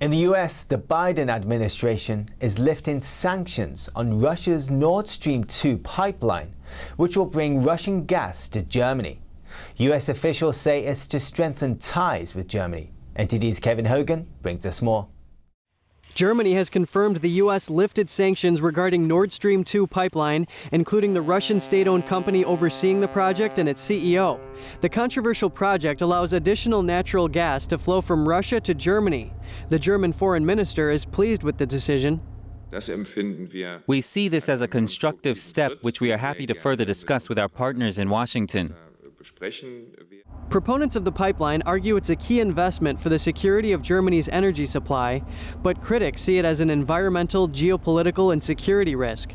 In the US, the Biden administration is lifting sanctions on Russia's Nord Stream 2 pipeline, which will bring Russian gas to Germany. US officials say it's to strengthen ties with Germany. NTD's Kevin Hogan brings us more. Germany has confirmed the U.S. lifted sanctions regarding Nord Stream 2 pipeline, including the Russian state-owned company overseeing the project and its CEO. The controversial project allows additional natural gas to flow from Russia to Germany. The German foreign minister is pleased with the decision. We see this as a constructive step, which we are happy to further discuss with our partners in Washington. Proponents of the pipeline argue it's a key investment for the security of Germany's energy supply, but critics see it as an environmental, geopolitical, and security risk.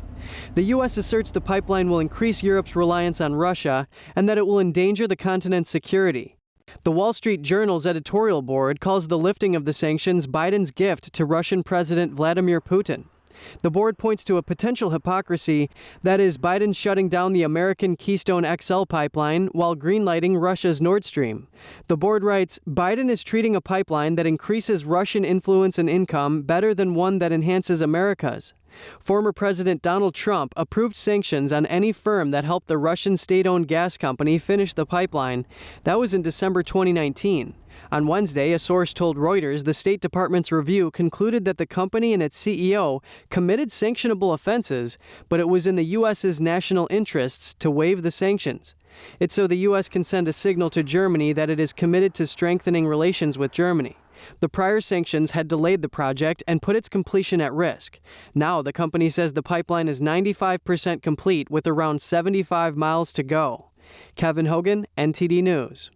The U.S. asserts the pipeline will increase Europe's reliance on Russia and that it will endanger the continent's security. The Wall Street Journal's editorial board calls the lifting of the sanctions Biden's gift to Russian President Vladimir Putin. The board points to a potential hypocrisy, that is, Biden shutting down the American Keystone XL pipeline while greenlighting Russia's Nord Stream. The board writes, Biden is treating a pipeline that increases Russian influence and income better than one that enhances America's. Former President Donald Trump approved sanctions on any firm that helped the Russian state-owned gas company finish the pipeline. That was in December 2019. On Wednesday, a source told Reuters the State Department's review concluded that the company and its CEO committed sanctionable offenses, but it was in the U.S.'s national interests to waive the sanctions. It's so the U.S. can send a signal to Germany that it is committed to strengthening relations with Germany. The prior sanctions had delayed the project and put its completion at risk. Now the company says the pipeline is 95% complete with around 75 miles to go. Kevin Hogan, NTD News.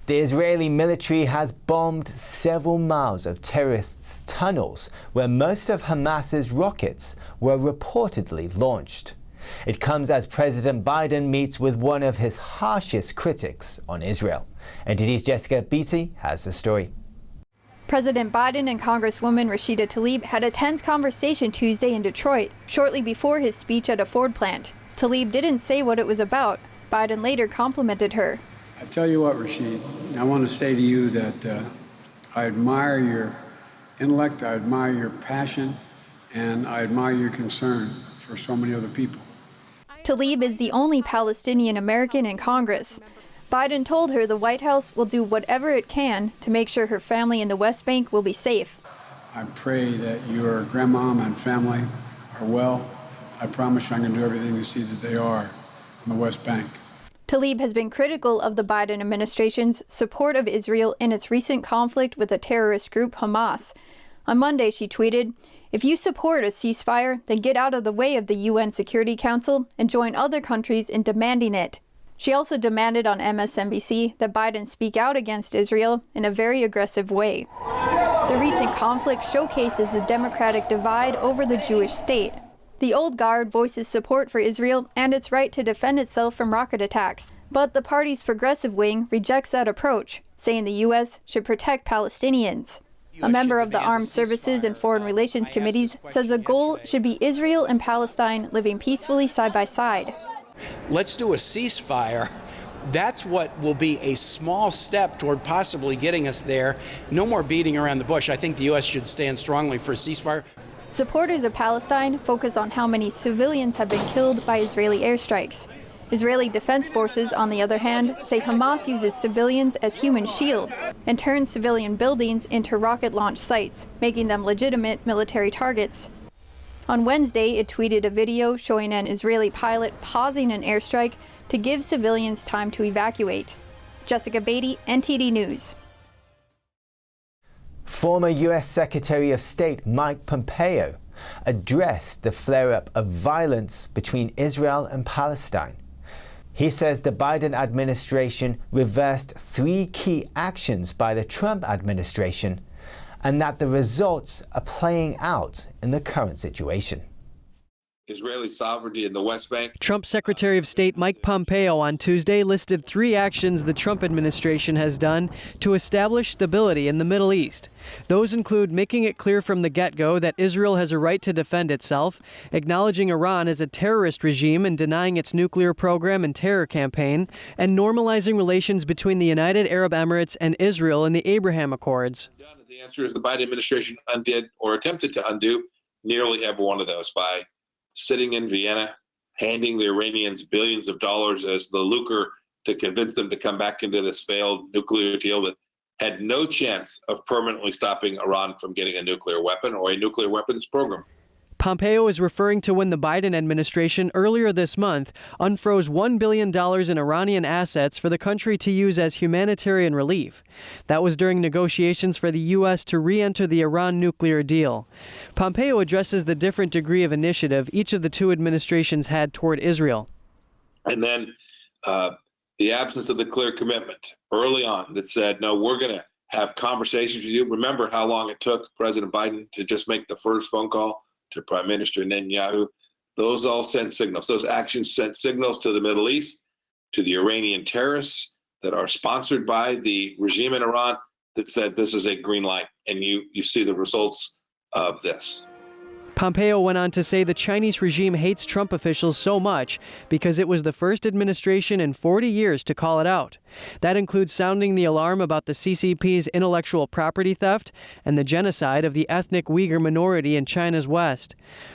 The Israeli military has bombed several miles of terrorists' tunnels where most of Hamas's rockets were reportedly launched. It comes as President Biden meets with one of his harshest critics on Israel. NTD's Jessica Beatty has the story. President Biden and Congresswoman Rashida Tlaib had a tense conversation Tuesday in Detroit, shortly before his speech at a Ford plant. Tlaib didn't say what it was about. Biden later complimented her. I tell you what, Rashid, I want to say to you that I admire your intellect, I admire your passion, and I admire your concern for so many other people. Tlaib is the only Palestinian American in Congress. Biden told her the White House will do whatever it can to make sure her family in the West Bank will be safe. I pray that your grandmom and family are well. I promise you I'm going to do everything to see that they are on the West Bank. Tlaib has been critical of the Biden administration's support of Israel in its recent conflict with the terrorist group Hamas. On Monday, she tweeted, "If you support a ceasefire, then get out of the way of the UN Security Council and join other countries in demanding it." She also demanded on MSNBC that Biden speak out against Israel in a very aggressive way. The recent conflict showcases the democratic divide over the Jewish state. The old guard voices support for Israel and its right to defend itself from rocket attacks. But the party's progressive wing rejects that approach, saying the U.S. should protect Palestinians. A member of the Armed Services and Foreign Relations Committees says the goal should be Israel and Palestine living peacefully side by side. Let's do a ceasefire. That's what will be a small step toward possibly getting us there. No more beating around the bush. I think the U.S. should stand strongly for a ceasefire. Supporters of Palestine focus on how many civilians have been killed by Israeli airstrikes. Israeli Defense Forces, on the other hand, say Hamas uses civilians as human shields and turns civilian buildings into rocket launch sites, making them legitimate military targets. On Wednesday, it tweeted a video showing an Israeli pilot pausing an airstrike to give civilians time to evacuate. Jessica Beatty, NTD News. Former U.S. Secretary of State Mike Pompeo addressed the flare-up of violence between Israel and Palestine. He says the Biden administration reversed 3 key actions by the Trump administration and that the results are playing out in the current situation. Israeli sovereignty in the West Bank. Trump Secretary of State Mike Pompeo on Tuesday listed 3 actions the Trump administration has done to establish stability in the Middle East. Those include making it clear from the get-go that Israel has a right to defend itself, acknowledging Iran as a terrorist regime and denying its nuclear program and terror campaign, and normalizing relations between the United Arab Emirates and Israel in the Abraham Accords. The answer is the Biden administration undid or attempted to undo nearly every one of those by sitting in Vienna, handing the Iranians billions of dollars as the lucre to convince them to come back into this failed nuclear deal that had no chance of permanently stopping Iran from getting a nuclear weapon or a nuclear weapons program. Pompeo is referring to when the Biden administration earlier this month unfroze $1 billion in Iranian assets for the country to use as humanitarian relief. That was during negotiations for the U.S. to re-enter the Iran nuclear deal. Pompeo addresses the different degree of initiative each of the two administrations had toward Israel. And then the absence of the clear commitment early on that said, no, we're going to have conversations with you. Remember how long it took President Biden to just make the first phone call to Prime Minister Netanyahu? Those all sent signals. Those actions sent signals to the Middle East, to the Iranian terrorists that are sponsored by the regime in Iran that said this is a green light. And you see the results of this. Pompeo went on to say the Chinese regime hates Trump officials so much because it was the first administration in 40 years to call it out. That includes sounding the alarm about the CCP's intellectual property theft and the genocide of the ethnic Uyghur minority in China's West.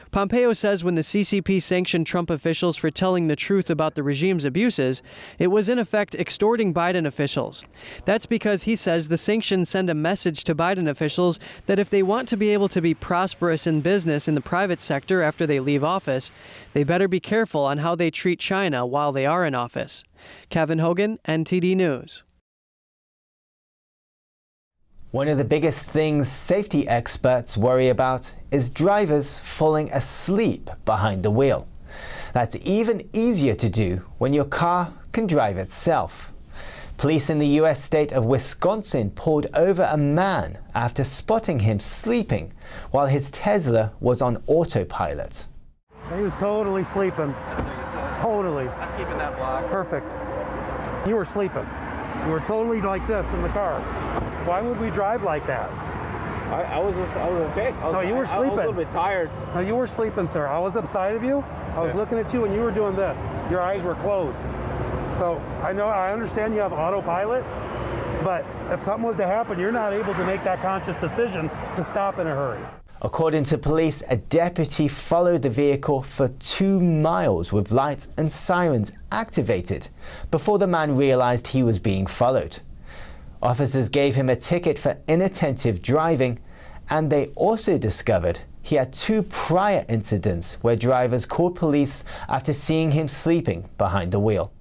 Pompeo says when the CCP sanctioned Trump officials for telling the truth about the regime's abuses, it was in effect extorting Biden officials. That's because he says the sanctions send a message to Biden officials that if they want to be able to be prosperous in business in the private sector after they leave office, they better be careful on how they treat China while they are in office. Kevin Hogan, NTD News. One of the biggest things safety experts worry about is drivers falling asleep behind the wheel. That's even easier to do when your car can drive itself. Police in the U.S. state of Wisconsin pulled over a man after spotting him sleeping while his Tesla was on autopilot. He was totally sleeping. Totally. I'm keeping that block. Perfect. You were sleeping. You were totally like this in the car. Why would we drive like that? I was okay. No, you were sleeping. I was a little bit tired. No, you were sleeping, sir. I was up side of you. I was looking at you and you were doing this. Your eyes were closed. So I understand you have autopilot, but if something was to happen, you're not able to make that conscious decision to stop in a hurry. According to police, a deputy followed the vehicle for 2 miles with lights and sirens activated before the man realized he was being followed. Officers gave him a ticket for inattentive driving, and they also discovered he had 2 prior incidents where drivers called police after seeing him sleeping behind the wheel.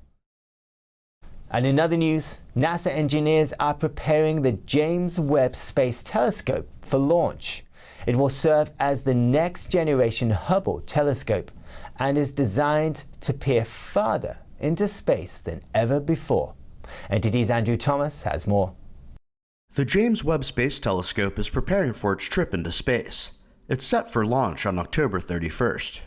And in other news, NASA engineers are preparing the James Webb Space Telescope for launch. It will serve as the next generation Hubble telescope and is designed to peer farther into space than ever before. NTD's Andrew Thomas has more. The James Webb Space Telescope is preparing for its trip into space. It's set for launch on October 31st.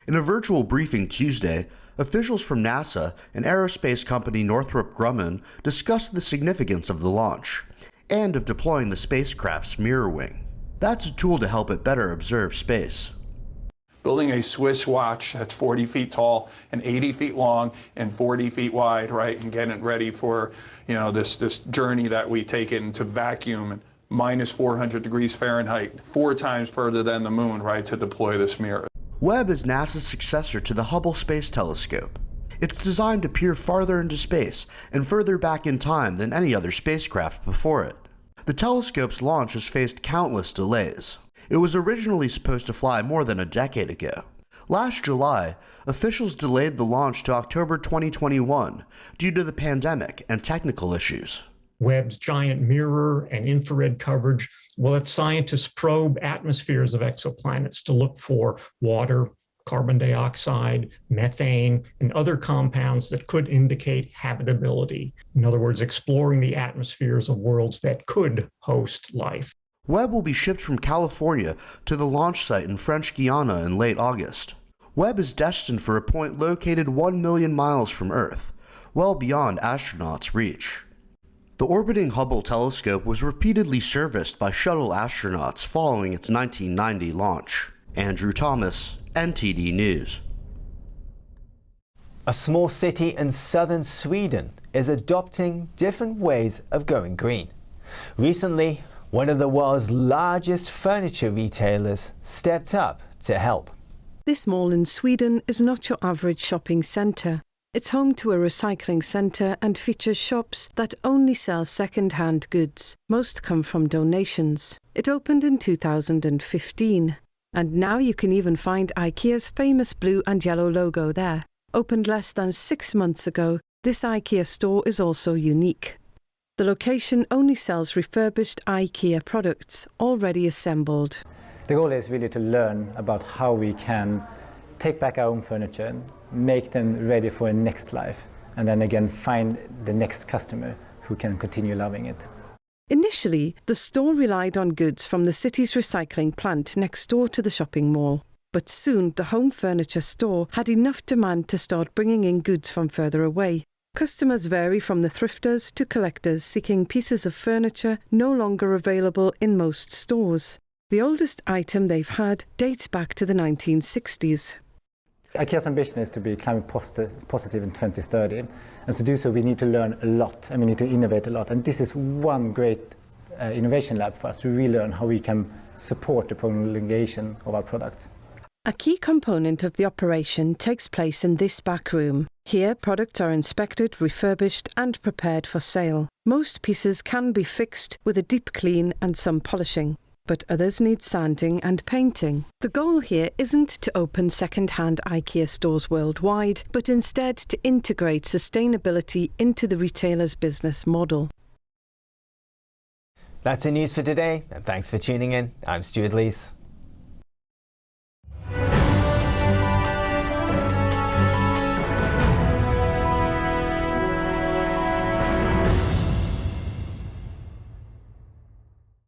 In a virtual briefing Tuesday, officials from NASA and aerospace company Northrop Grumman discussed the significance of the launch and of deploying the spacecraft's mirror wing. That's a tool to help it better observe space. Building a Swiss watch that's 40 feet tall and 80 feet long and 40 feet wide, right, and getting it ready for, this journey that we take into vacuum and minus 400 degrees Fahrenheit, 4 times further than the moon, right, to deploy this mirror. Webb is NASA's successor to the Hubble Space Telescope. It's designed to peer farther into space and further back in time than any other spacecraft before it. The telescope's launch has faced countless delays. It was originally supposed to fly more than a decade ago. Last July, officials delayed the launch to October 2021 due to the pandemic and technical issues. Webb's giant mirror and infrared coverage will let scientists probe atmospheres of exoplanets to look for water, carbon dioxide, methane, and other compounds that could indicate habitability. In other words, exploring the atmospheres of worlds that could host life. Webb will be shipped from California to the launch site in French Guiana in late August. Webb is destined for a point located 1 million miles from Earth, well beyond astronauts' reach. The orbiting Hubble telescope was repeatedly serviced by shuttle astronauts following its 1990 launch. Andrew Thomas, NTD News. A small city in southern Sweden is adopting different ways of going green. Recently, one of the world's largest furniture retailers, stepped up to help. This mall in Sweden is not your average shopping centre. It's home to a recycling centre and features shops that only sell second-hand goods. Most come from donations. It opened in 2015. And now you can even find Ikea's famous blue and yellow logo there. Opened less than 6 months ago, this Ikea store is also unique. The location only sells refurbished Ikea products, already assembled. The goal is really to learn about how we can take back our own furniture, make them ready for a next life, and then again find the next customer who can continue loving it. Initially, the store relied on goods from the city's recycling plant next door to the shopping mall. But soon the home furniture store had enough demand to start bringing in goods from further away. Customers vary from the thrifters to collectors seeking pieces of furniture no longer available in most stores. The oldest item they've had dates back to the 1960s. Ikea's ambition is to be climate positive in 2030, and to do so we need to learn a lot and we need to innovate a lot, and this is one great innovation lab for us to relearn how we can support the prolongation of our products. A key component of the operation takes place in this back room. Here products are inspected, refurbished and prepared for sale. Most pieces can be fixed with a deep clean and some polishing, but others need sanding and painting. The goal here isn't to open second-hand Ikea stores worldwide, but instead to integrate sustainability into the retailer's business model. That's the news for today, and thanks for tuning in. I'm Stuart Lees.